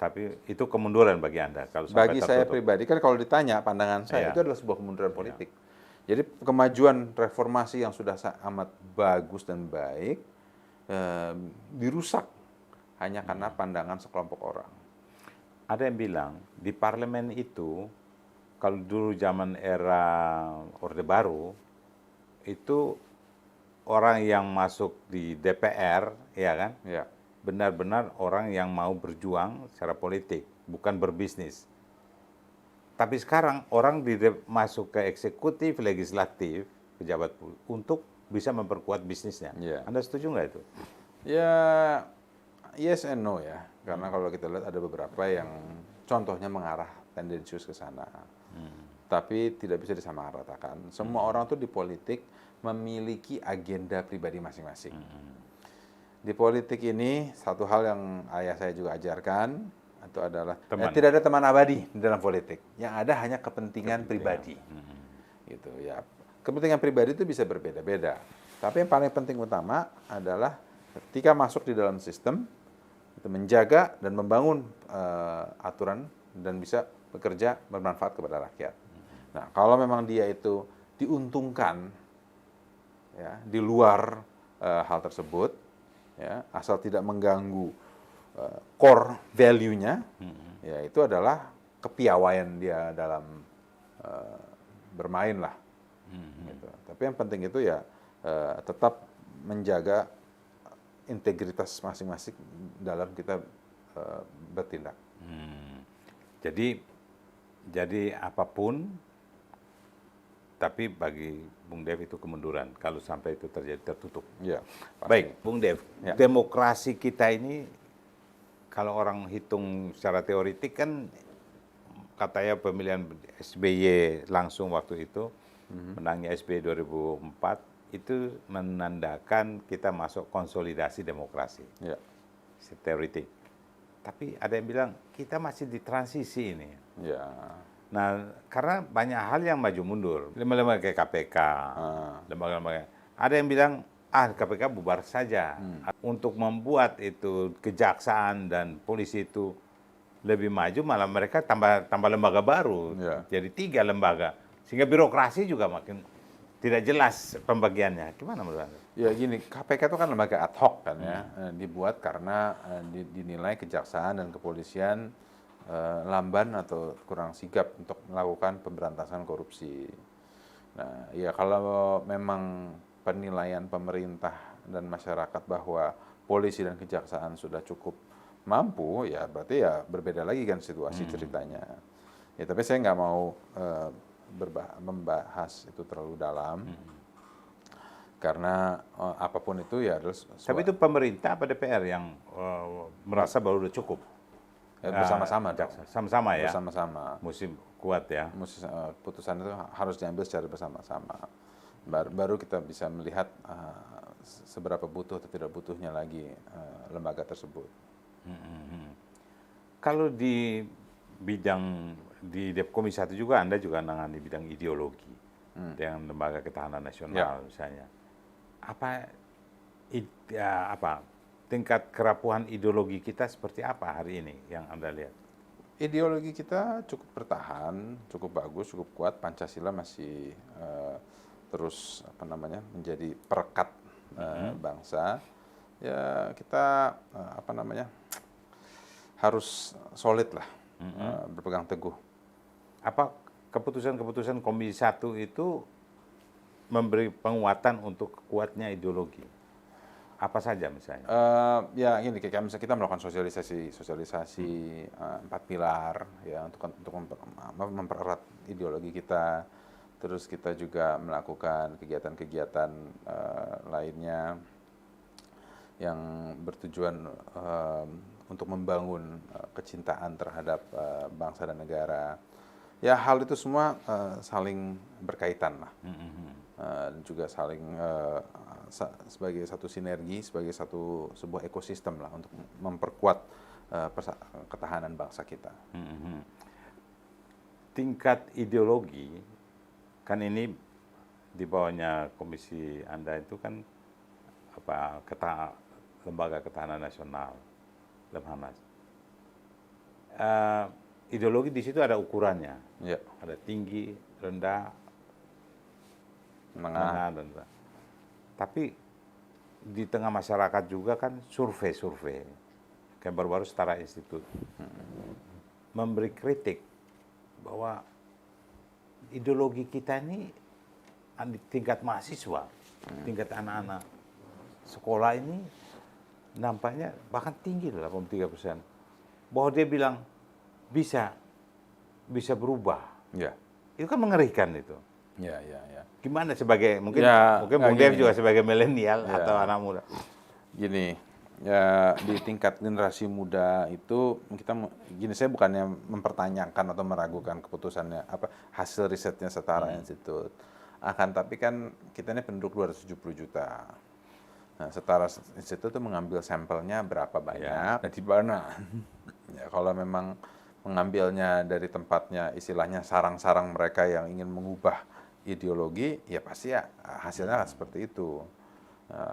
Tapi itu kemunduran bagi Anda kalau sampai bagi saya pribadi, kan kalau ditanya pandangan saya itu adalah sebuah kemunduran politik. Jadi kemajuan reformasi yang sudah amat bagus dan baik dirusak hanya karena pandangan sekelompok orang. Ada yang bilang di parlemen itu kalau dulu zaman era Orde Baru itu orang yang masuk di DPR, ya kan? Ya. Benar-benar orang yang mau berjuang secara politik, bukan berbisnis. Tapi sekarang orang masuk ke eksekutif, legislatif, pejabat untuk bisa memperkuat bisnisnya. Yeah. Anda setuju nggak itu? Ya, yes and no ya. Karena kalau kita lihat ada beberapa yang contohnya mengarah tendensius ke sana. Tapi tidak bisa disamaratakan. Semua orang tuh di politik memiliki agenda pribadi masing-masing. Di politik ini satu hal yang ayah saya juga ajarkan itu adalah tidak ada teman abadi di dalam politik. Yang ada hanya kepentingan pribadi. Gitu ya. Kepentingan pribadi itu bisa berbeda-beda. Tapi yang paling penting utama adalah ketika masuk di dalam sistem itu menjaga dan membangun aturan dan bisa bekerja bermanfaat kepada rakyat. Nah, kalau memang dia itu diuntungkan ya di luar hal tersebut, ya, asal tidak mengganggu core value-nya, ya itu adalah kepiawaian dia dalam bermain lah. Gitu. Tapi yang penting itu ya tetap menjaga integritas masing-masing dalam kita bertindak. Jadi apapun, tapi bagi Bung Dev itu kemunduran kalau sampai itu terjadi tertutup. Ya, baik, Bung Dev, demokrasi kita ini kalau orang hitung secara teoritik kan katanya pemilihan SBY langsung waktu itu, menangnya SBY 2004 itu menandakan kita masuk konsolidasi demokrasi. Ya. Teoritik. Tapi ada yang bilang kita masih di transisi ini. Ya. Nah, karena banyak hal yang maju mundur. Lembaga kayak KPK, lembaga-lembaga. Ada yang bilang, KPK bubar saja. Untuk membuat itu kejaksaan dan polisi itu lebih maju, malah mereka tambah lembaga baru. Ya. Jadi 3 lembaga. Sehingga birokrasi juga makin tidak jelas pembagiannya. Gimana menurut Anda? Ya gini, KPK itu kan lembaga ad hoc kan ya, dibuat karena dinilai kejaksaan dan kepolisian lamban atau kurang sigap untuk melakukan pemberantasan korupsi. Nah, ya kalau memang penilaian pemerintah dan masyarakat bahwa polisi dan kejaksaan sudah cukup mampu, ya berarti ya berbeda lagi kan situasi ceritanya. Ya tapi saya nggak mau membahas itu terlalu dalam, karena apapun itu ya harus. Tapi itu pemerintah apa DPR yang merasa bahwa udah cukup? Bersama-sama dong. Sama-sama ya? Bersama-sama. Musim kuat ya? Putusan itu harus diambil secara bersama-sama. Baru kita bisa melihat seberapa butuh atau tidak butuhnya lagi lembaga tersebut. Kalau di bidang di Komisi 1 juga Anda juga menangani bidang ideologi dengan Lembaga Ketahanan Nasional misalnya. Apa tingkat kerapuhan ideologi kita seperti apa hari ini yang Anda lihat? Ideologi kita cukup bertahan, cukup bagus, cukup kuat. Pancasila masih terus menjadi perekat bangsa. Ya kita harus solid lah, berpegang teguh. Apa keputusan-keputusan Komisi 1 itu memberi penguatan untuk kuatnya ideologi? Apa saja misalnya? Ya gini, kayak misalnya kita melakukan sosialisasi 4 pilar ya untuk mempererat ideologi kita. Terus kita juga melakukan kegiatan-kegiatan lainnya yang bertujuan untuk membangun kecintaan terhadap bangsa dan negara. Ya hal itu semua saling berkaitan lah, dan juga saling sebagai satu sinergi, sebagai sebuah ekosistem lah untuk memperkuat ketahanan bangsa kita. Tingkat ideologi kan ini di bawahnya komisi Anda itu kan Lembaga Ketahanan Nasional, Lemhanas. Ideologi di situ ada ukurannya, ada tinggi, rendah, menengah, dan rendah. Tapi di tengah masyarakat juga kan survei, kayak baru-baru Setara Institut memberi kritik bahwa ideologi kita ini di tingkat mahasiswa, tingkat anak-anak sekolah ini nampaknya bahkan tinggi 83%. Bahwa dia bilang bisa berubah. Ya. Itu kan mengerikan itu. Ya. Mungkin mungkin Bung Dev juga sebagai milenial atau anak muda. Gini, ya di tingkat generasi muda itu saya bukannya mempertanyakan atau meragukan keputusannya hasil risetnya Setara Institut. Tapi kan kita ini penduduk 270 juta. Nah, Setara Institut itu mengambil sampelnya berapa banyak dan di mana. Ya, kalau memang mengambilnya dari tempatnya istilahnya sarang-sarang mereka yang ingin mengubah ideologi, ya pasti ya hasilnya seperti itu.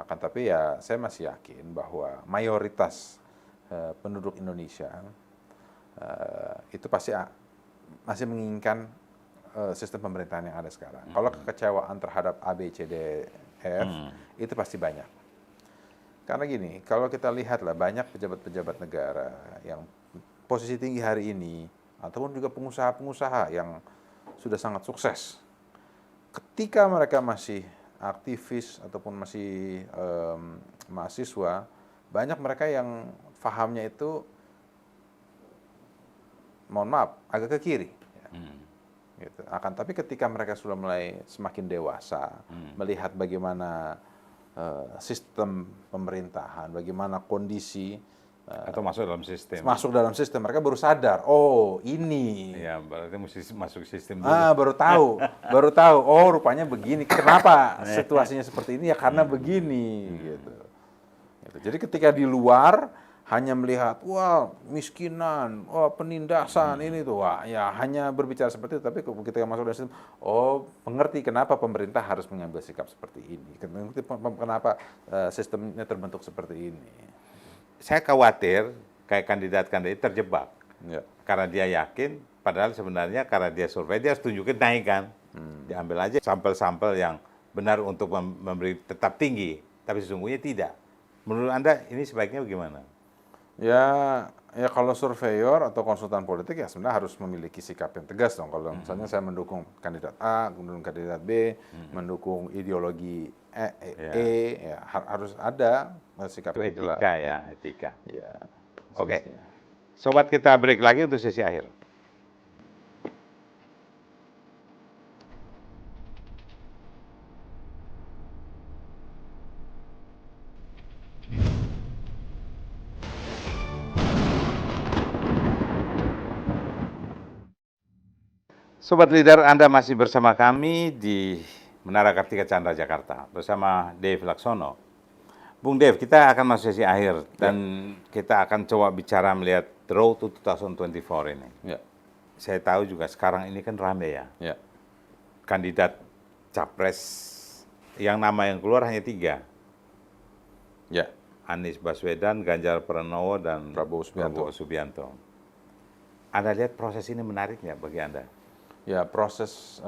Tapi ya saya masih yakin bahwa mayoritas penduduk Indonesia itu pasti masih menginginkan sistem pemerintahan yang ada sekarang. Kalau kekecewaan terhadap A, B, C, D, F itu pasti banyak. Karena gini, kalau kita lihatlah banyak pejabat-pejabat negara yang posisi tinggi hari ini, ataupun juga pengusaha-pengusaha yang sudah sangat sukses, ketika mereka masih aktivis ataupun masih mahasiswa, banyak mereka yang fahamnya itu, mohon maaf, agak ke kiri. Gitu. Tapi ketika mereka sudah mulai semakin dewasa, melihat bagaimana sistem pemerintahan, bagaimana kondisi, atau masuk dalam sistem, mereka baru sadar, oh ini. Ya, berarti mesti masuk sistem dulu. baru tahu, oh rupanya begini. Kenapa situasinya seperti ini? Ya karena begini, gitu. Jadi ketika di luar hanya melihat, wah miskinan, wah penindasan ini tuh, wah ya hanya berbicara seperti itu. Tapi ketika masuk dalam sistem, oh mengerti kenapa pemerintah harus mengambil sikap seperti ini, kenapa sistemnya terbentuk seperti ini. Saya khawatir kayak kandidat-kandidat terjebak karena dia yakin, padahal sebenarnya karena dia survei dia harus tunjukin naik kan. Diambil aja sampel-sampel yang benar untuk memberi tetap tinggi, tapi sesungguhnya tidak. Menurut Anda ini sebaiknya bagaimana? Ya, ya kalau surveyor atau konsultan politik ya sebenarnya harus memiliki sikap yang tegas dong. Kalau misalnya saya mendukung kandidat A, mendukung kandidat B, mendukung ideologi ya harus ada sikap Itu yang jelas. etika ya, etika. Ya, Oke. Sobat, kita break lagi untuk sesi akhir. Sobat Leader, Anda masih bersama kami di Menara Kartika Chandra, Jakarta, bersama Dave Laksono. Bung Dev, kita akan masuk sesi akhir, dan kita akan coba bicara melihat the road to 2024 ini. Ya, Saya tahu juga sekarang ini kan rame ya, ya, kandidat capres yang nama yang keluar hanya 3. ya. Anies Baswedan, Ganjar Pranowo, dan Prabowo Subianto. Subianto. Anda lihat proses ini menarik nggak bagi Anda? Ya, proses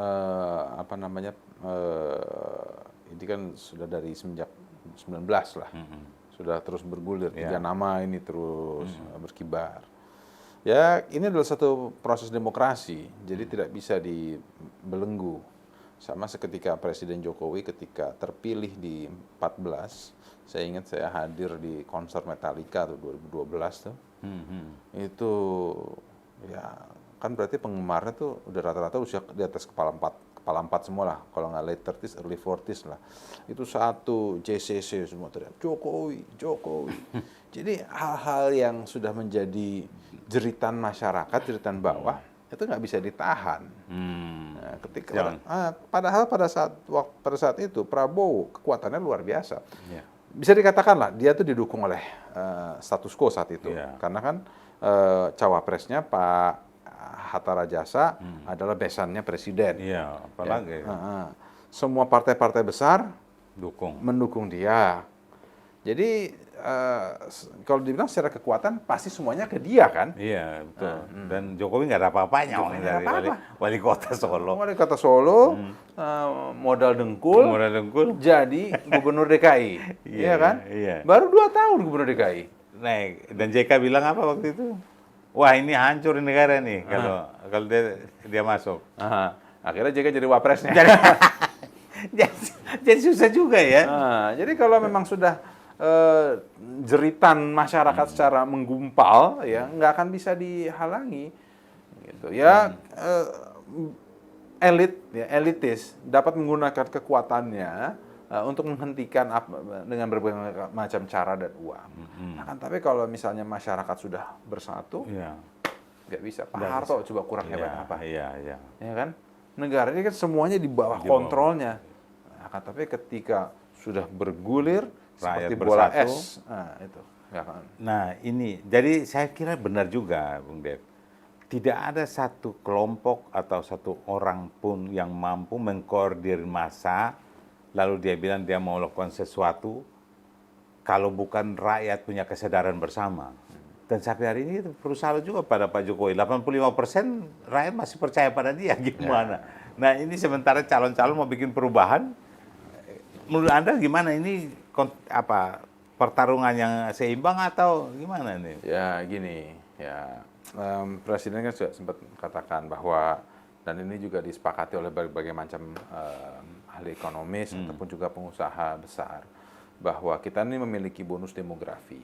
ini kan sudah dari semenjak 19 lah. Sudah terus bergulir, 3 nama ini terus berkibar. Ya, ini adalah satu proses demokrasi, jadi tidak bisa dibelenggu. Sama seketika Presiden Jokowi ketika terpilih di 14, saya ingat saya hadir di konser Metallica tuh 2012 tuh. Itu ya kan berarti penggemarnya tuh udah rata-rata usia di atas kepala 4 semua lah, kalau nggak late 30s, early 40s lah. Itu satu JCC semua teriak Jokowi, Jokowi. Jadi hal-hal yang sudah menjadi jeritan masyarakat, jeritan bawah, itu nggak bisa ditahan. Nah, padahal pada saat itu Prabowo kekuatannya luar biasa. Bisa dikatakan lah dia tuh didukung oleh status quo saat itu, karena kan cawapresnya Pak Hatta Rajasa adalah besannya presiden. Iya, apalagi. Semua partai-partai besar mendukung dia. Jadi kalau dibilang secara kekuatan pasti semuanya ke dia kan? Iya, betul. Dan Jokowi nggak ada apa-apanya dari wali kota Solo. Wali kota Solo, modal dengkul, jadi gubernur DKI, iya kan? Iya. Baru 2 tahun gubernur DKI. Naik. Dan JK bilang apa waktu itu? Wah, ini hancur negara nih kalau dia masuk. Akhirnya JK jadi wapresnya. Jadi susah juga ya. Jadi kalau memang sudah jeritan masyarakat secara menggumpal, ya nggak akan bisa dihalangi. Gitu. Ya elitis dapat menggunakan kekuatannya untuk menghentikan dengan berbagai macam cara dan uang. Tapi kalau misalnya masyarakat sudah bersatu, nggak bisa. Pak Harto coba kurang hebat apa? Iya. Ya kan? Negara ini kan semuanya di bawah kontrolnya. Tapi ketika sudah bergulir seperti bola es, itu nggak akan. Nah ini, jadi saya kira benar juga, Bung Dev. Tidak ada satu kelompok atau satu orang pun yang mampu mengkoordinir massa, lalu dia bilang dia mau lakukan sesuatu, kalau bukan rakyat punya kesadaran bersama. Dan sampai hari ini berusaha juga pada Pak Jokowi, 85% rakyat masih percaya pada dia, gimana? Nah ini sementara calon-calon mau bikin perubahan, menurut Anda gimana ini pertarungan yang seimbang atau gimana nih? Ya gini, Presiden kan sudah sempat katakan bahwa, dan ini juga disepakati oleh berbagai macam ahli ekonomis ataupun juga pengusaha besar, bahwa kita ini memiliki bonus demografi.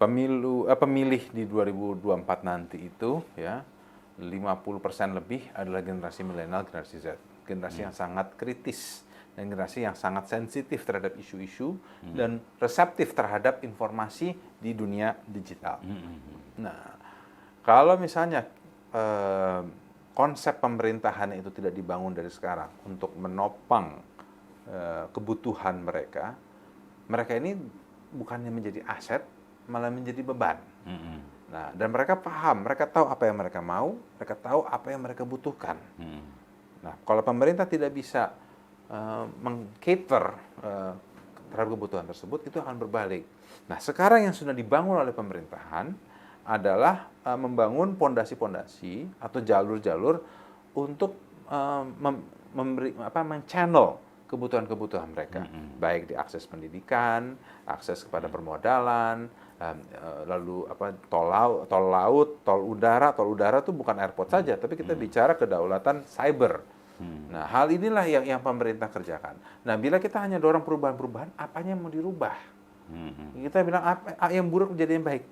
Pemilih di 2024 nanti itu ya 50% lebih adalah generasi milenial, generasi Z, generasi yang sangat kritis dan generasi yang sangat sensitif terhadap isu-isu dan reseptif terhadap informasi di dunia digital. Nah, kalau misalnya konsep pemerintahan itu tidak dibangun dari sekarang untuk menopang kebutuhan mereka ini bukannya menjadi aset, malah menjadi beban. Nah, dan mereka paham, mereka tahu apa yang mereka mau, mereka tahu apa yang mereka butuhkan. Nah, kalau pemerintah tidak bisa meng-cater terhadap kebutuhan tersebut, itu akan berbalik. Nah, sekarang yang sudah dibangun oleh pemerintahan adalah membangun pondasi-pondasi atau jalur-jalur untuk men-channel kebutuhan-kebutuhan mereka, baik di akses pendidikan, akses kepada permodalan, lalu tol laut, tol udara. Tol udara itu bukan airport saja, tapi kita bicara kedaulatan cyber. Nah, hal inilah yang pemerintah kerjakan. Nah, bila kita hanya dorong perubahan-perubahan, apanya yang mau dirubah? Kita bilang yang buruk menjadi yang baik.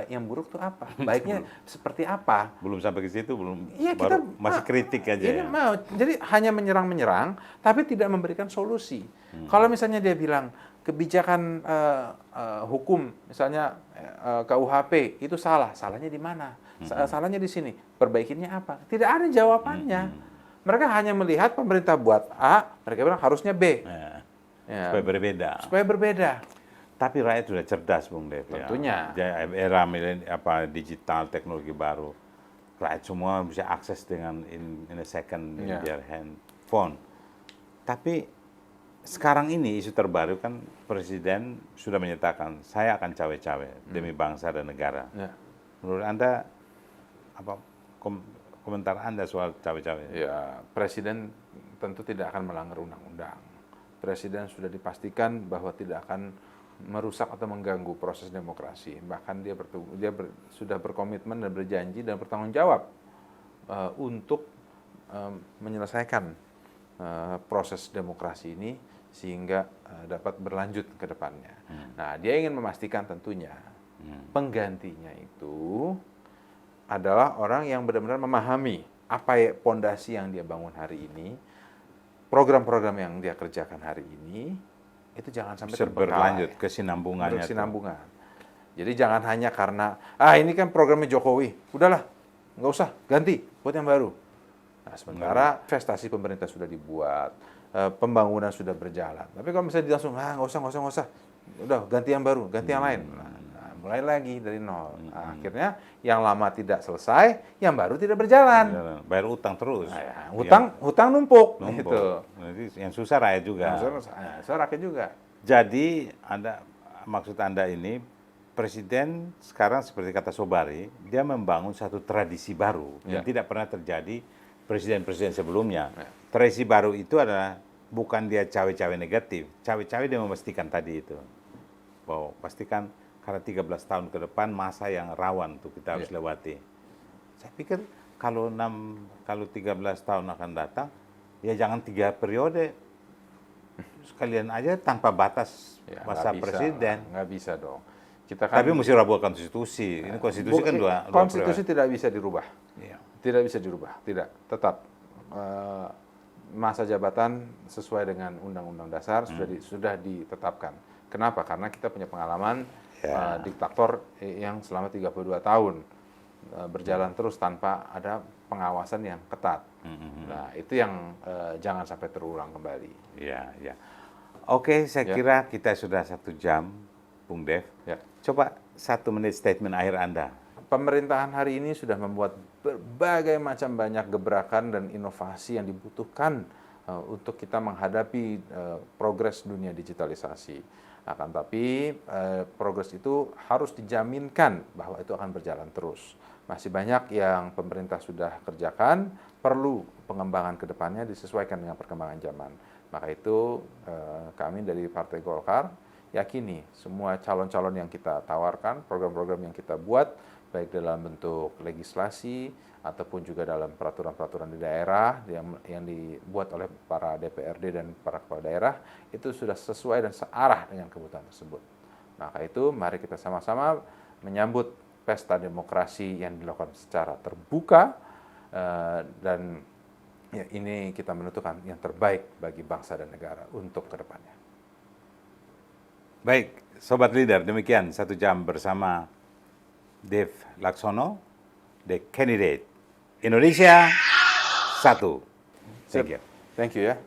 Yang buruk itu apa? Baiknya seperti apa? Belum sampai ke situ, belum. Iya, Baru masih kritik aja ini ya. jadi hanya menyerang, tapi tidak memberikan solusi. Kalau misalnya dia bilang kebijakan hukum, misalnya KUHP itu salahnya di mana? Salahnya di sini. Perbaikinya apa? Tidak ada jawabannya. Mereka hanya melihat pemerintah buat A, mereka bilang harusnya B. Ya, Supaya berbeda. supaya berbeda. Tapi rakyat sudah cerdas, Bung Dev. Tentunya. Ya. Era digital, teknologi baru. Rakyat semua bisa akses dengan in a second in their handphone. Tapi sekarang ini isu terbaru kan Presiden sudah menyatakan saya akan cawe-cawe demi bangsa dan negara. Ya. Menurut Anda apa komentar Anda soal cawe-cawe? Ya, Presiden tentu tidak akan melanggar undang-undang. Presiden sudah dipastikan bahwa tidak akan merusak atau mengganggu proses demokrasi. Bahkan dia sudah berkomitmen dan berjanji dan bertanggung jawab untuk menyelesaikan proses demokrasi ini sehingga dapat berlanjut ke depannya. Nah, dia ingin memastikan tentunya penggantinya itu adalah orang yang benar-benar memahami apa pondasi yang dia bangun hari ini, program-program yang dia kerjakan hari ini, itu jangan sampai berlanjut kesinambungannya. Berkesinambungan. Jadi jangan hanya karena ini kan programnya Jokowi, udahlah, nggak usah, ganti buat yang baru. Nah, sementara investasi pemerintah sudah dibuat, pembangunan sudah berjalan. Tapi kalau misalnya langsung nggak usah, udah ganti yang baru, ganti yang lain. Nah, mulai lagi dari nol. Nah, akhirnya yang lama tidak selesai, yang baru tidak berjalan. Bayar utang terus. Nah, ya, hutang numpuk. Gitu. Jadi yang susah rakyat juga. Susah rakyat juga. Jadi maksud Anda ini Presiden sekarang seperti kata Sobari, dia membangun satu tradisi baru yang tidak pernah terjadi presiden-presiden sebelumnya. Tradisi baru itu adalah bukan dia cawe-cawe negatif. Cawe-cawe dia memastikan tadi itu. Bahwa pastikan karena 13 tahun ke depan masa yang rawan tuh kita harus lewati. Saya pikir kalau 13 tahun akan datang, ya jangan 3 periode. Sekalian aja tanpa batas masa presiden. Nggak bisa dong. Kita kan, tapi mesti rubah konstitusi. Ini konstitusi kan dua konstitusi tidak bisa dirubah. Iya. Tidak bisa dirubah, tidak. Tetap masa jabatan sesuai dengan Undang-Undang Dasar sudah ditetapkan. Kenapa? Karena kita punya pengalaman diktator yang selama 32 tahun berjalan terus tanpa ada pengawasan yang ketat. Nah, itu yang jangan sampai terulang kembali. Iya, iya. Oke, saya kira kita sudah 1 jam, Bung Dev. Ya. Coba 1 menit statement akhir Anda. Pemerintahan hari ini sudah membuat berbagai macam banyak gebrakan dan inovasi yang dibutuhkan untuk kita menghadapi progres dunia digitalisasi. Akan tapi progres itu harus dijaminkan bahwa itu akan berjalan terus. Masih banyak yang pemerintah sudah kerjakan, perlu pengembangan ke depannya disesuaikan dengan perkembangan zaman. Maka itu kami dari Partai Golkar yakini semua calon-calon yang kita tawarkan, program-program yang kita buat, baik dalam bentuk legislasi ataupun juga dalam peraturan-peraturan di daerah yang dibuat oleh para DPRD dan para kepala daerah, itu sudah sesuai dan searah dengan kebutuhan tersebut. Maka itu mari kita sama-sama menyambut pesta demokrasi yang dilakukan secara terbuka dan ini kita menentukan yang terbaik bagi bangsa dan negara untuk kedepannya. Baik, Sobat Leader, demikian 1 jam bersama Dev Laksono, the candidate Indonesia 1. Thank you. Thank you ya.